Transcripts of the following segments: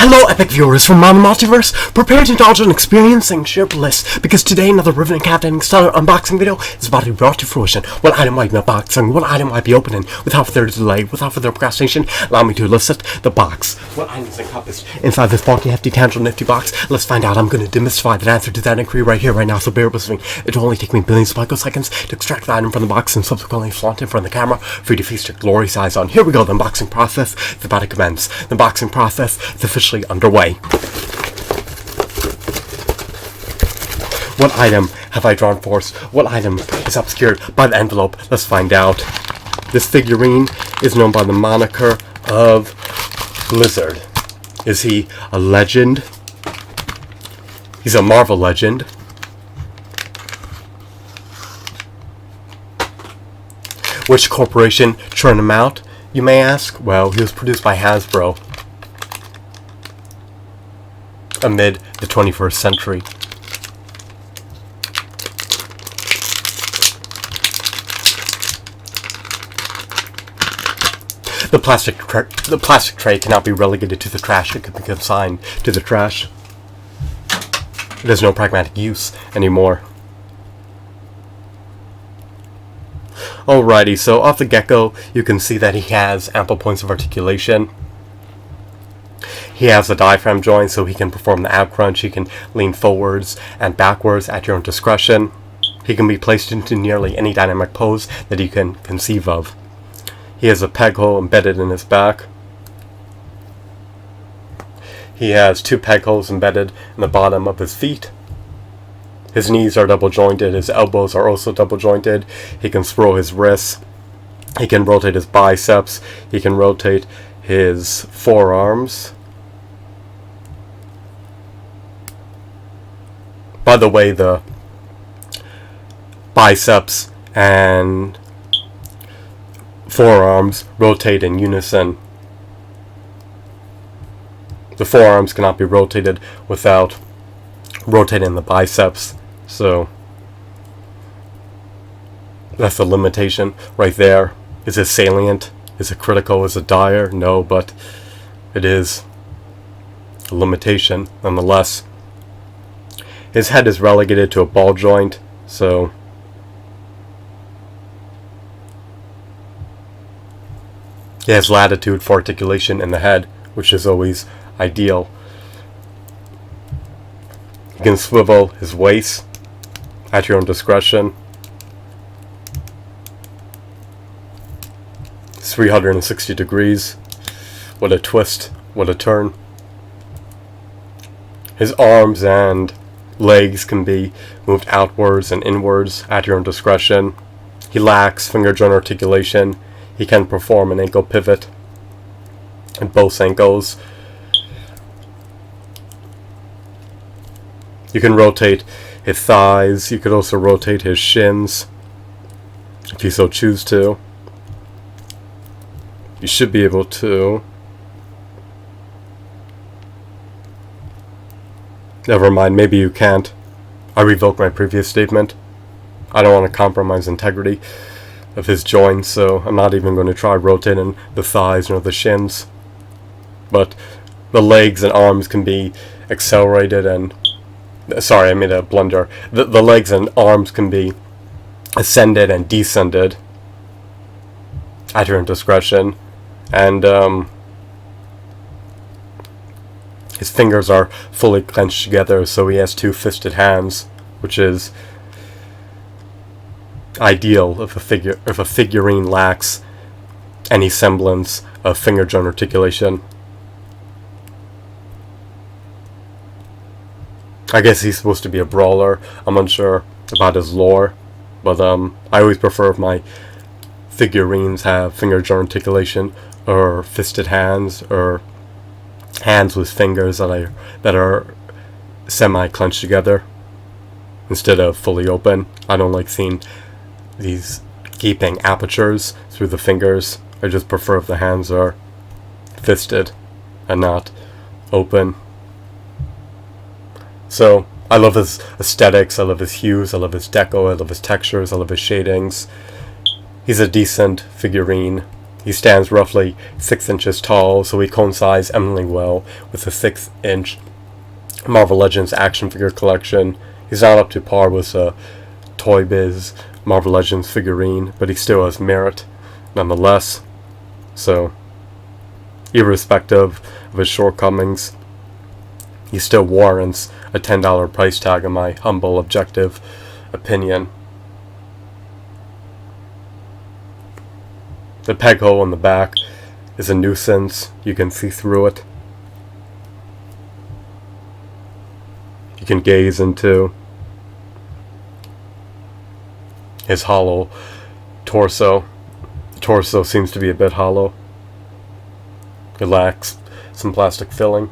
Hello, epic viewers from Modern Multiverse. Prepare to indulge in experiencing sheer bliss, because today another riveting, captivating, stellar unboxing video is about to be brought to fruition. What item might be unboxing? What item might be opening? Without further delay, without further procrastination, allow me to elicit the box. What items encompassed inside this bulky, hefty, tangible, nifty box? Let's find out. I'm going to demystify the answer to that inquiry right here, right now, so bear with me. It'll only take me billions of picoseconds to extract the item from the box and subsequently flaunt it in front of the camera for you to feast your glorious eyes on. Here we go, the unboxing process is about to commence. The unboxing process is officially underway. What item have I drawn forth? What item is obscured by the envelope? Let's find out. This figurine is known by the moniker of Blizzard. Is he a legend? He's a Marvel legend. Which corporation churned him out, you may ask? Well, he was produced by Hasbro amid the 21st century. The plastic tray cannot be relegated to the trash. It can be consigned to the trash. It has no pragmatic use anymore. Alrighty, so off the get-go, you can see that he has ample points of articulation. He has a diaphragm joint, so he can perform the ab crunch. He can lean forwards and backwards at your own discretion. He can be placed into nearly any dynamic pose that you can conceive of. He has a peg hole embedded in his back. He has 2 peg holes embedded in the bottom of his feet. His knees are double jointed. His elbows are also double jointed. He can swirl his wrists. He can rotate his biceps. He can rotate his forearms. By the way, the biceps and forearms rotate in unison. The forearms cannot be rotated without rotating the biceps, so that's a limitation right there. Is it salient? Is it critical? Is it dire? No, but it is a limitation nonetheless. His head is relegated to a ball joint, so he has latitude for articulation in the head, which is always ideal. You can swivel his waist at your own discretion. It's 360 degrees. What a twist, what a turn. His arms and legs can be moved outwards and inwards at your own discretion. He lacks finger joint articulation. He can perform an ankle pivot at both ankles. You can rotate his thighs. You could also rotate his shins if you so choose to. You should be able to. Never mind, maybe you can't. I revoke my previous statement. I don't want to compromise integrity of his joints, so I'm not even going to try rotating the thighs nor the shins. But the legs and arms can be accelerated and... Sorry, I made a blunder. The legs and arms can be ascended and descended at your own discretion. And his fingers are fully clenched together, so he has 2 fisted hands, which is ideal if a figurine lacks any semblance of finger joint articulation. I guess he's supposed to be a brawler. I'm unsure about his lore, but I always prefer if my figurines have finger joint articulation or fisted hands or hands with fingers that are semi-clenched together instead of fully open. I don't like seeing these gaping apertures through the fingers. I just prefer if the hands are fisted and not open. So, I love his aesthetics, I love his hues, I love his deco, I love his textures, I love his shadings. He's a decent figurine. He stands roughly 6 inches tall, so he coincides eminently well with the 6-inch Marvel Legends action figure collection. He's not up to par with a Toy Biz Marvel Legends figurine, but he still has merit nonetheless. So, irrespective of his shortcomings, he still warrants a $10 price tag in my humble, objective opinion. The peg hole in the back is a nuisance. You can see through it. You can gaze into his hollow torso. The torso seems to be a bit hollow. It lacks some plastic filling.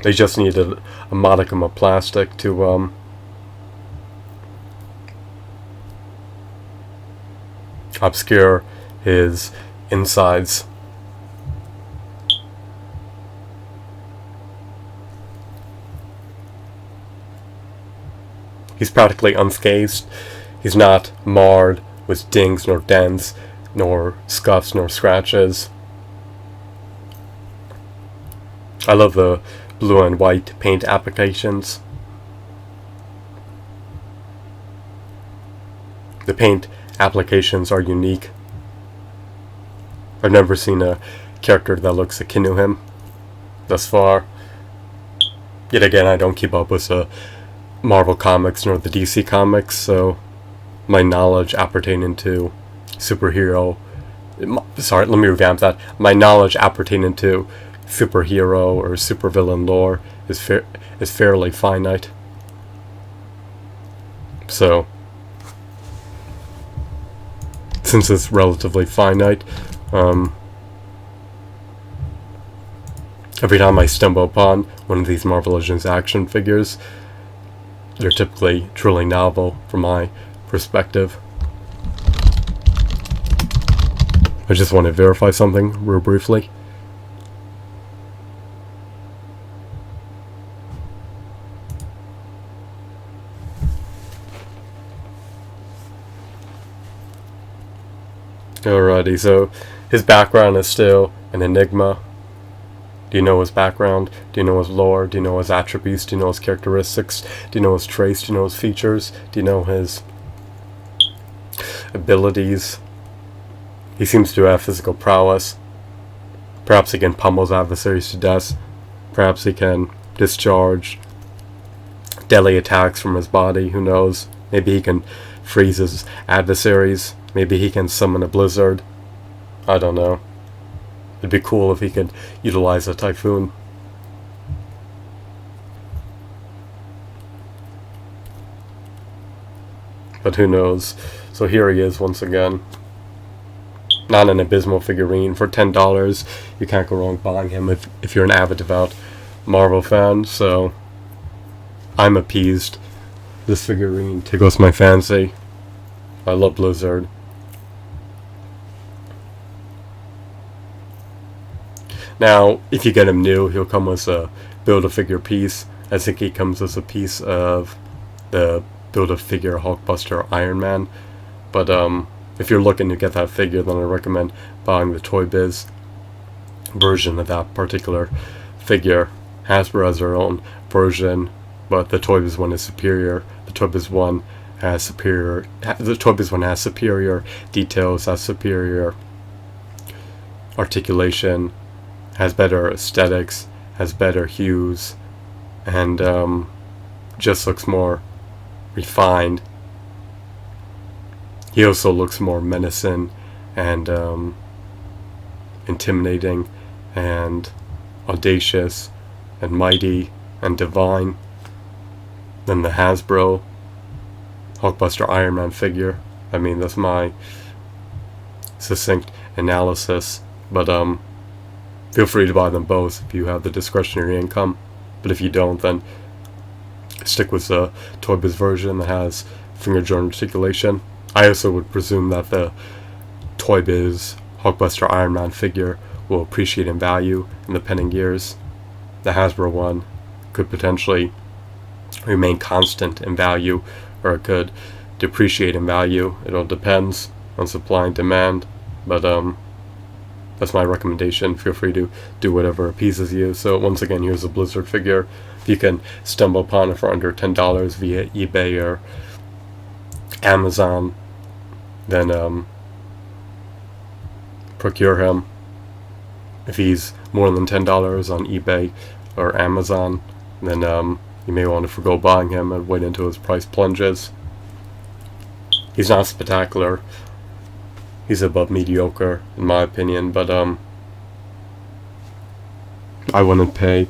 They just needed a modicum of plastic to obscure his insides. He's practically unscathed. He's not marred with dings nor dents, nor scuffs nor scratches. I love the blue and white paint applications. The paint applications are unique. I've never seen a character that looks akin to him thus far. Yet again, I don't keep up with the Marvel comics nor the DC comics, so my knowledge appertaining to superhero... Sorry, let me revamp that. My knowledge appertaining to superhero or supervillain lore is fairly finite. So, since it's relatively finite, every time I stumble upon one of these Marvel Legends action figures, they're typically truly novel from my perspective. I just want to verify something real briefly. Alrighty, so his background is still an enigma. Do you know his background? Do you know his lore? Do you know his attributes? Do you know his characteristics? Do you know his traits? Do you know his features? Do you know his abilities? He seems to have physical prowess. Perhaps he can pummel his adversaries to death. Perhaps he can discharge deadly attacks from his body. Who knows? Maybe he can freeze his adversaries. Maybe he can summon a blizzard. I don't know. It'd be cool if he could utilize a typhoon. But who knows? So here he is once again. Not an abysmal figurine. For $10, you can't go wrong buying him if you're an avid, devout Marvel fan. So I'm appeased. This figurine tickles my fancy. I love Blizzard. Now, if you get him new, he'll come with a Build-A-Figure piece. I think he comes with a piece of the Build-A-Figure Hulkbuster Iron Man. But if you're looking to get that figure, then I recommend buying the Toy Biz version of that particular figure. Hasbro has their own version, but the Toy Biz one is superior. The Toy Biz one has superior. The Toy Biz one has superior details, has superior articulation, has better aesthetics, has better hues, and just looks more refined. He also looks more menacing and intimidating and audacious and mighty and divine than the Hasbro Hulkbuster Iron Man figure. I mean, that's my succinct analysis, but feel free to buy them both if you have the discretionary income. But if you don't, then stick with the Toy Biz version that has finger joint articulation. I also would presume that the Toy Biz Hulkbuster Iron Man figure will appreciate in value in the pending years. The Hasbro one could potentially remain constant in value, or it could depreciate in value. It all depends on supply and demand. but that's my recommendation. Feel free to do whatever appeases you. So once again, here's a Blizzard figure. If you can stumble upon it for under $10 via eBay or Amazon, then procure him. If he's more than $10 on eBay or Amazon, then you may want to forgo buying him and wait until his price plunges. He's not spectacular. He's above mediocre, in my opinion, but I wouldn't pay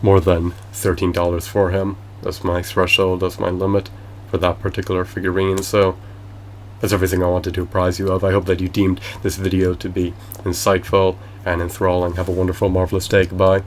more than $13 for him. That's my threshold, that's my limit for that particular figurine. So that's everything I wanted to apprise you of. I hope that you deemed this video to be insightful and enthralling. Have a wonderful, marvelous day. Goodbye.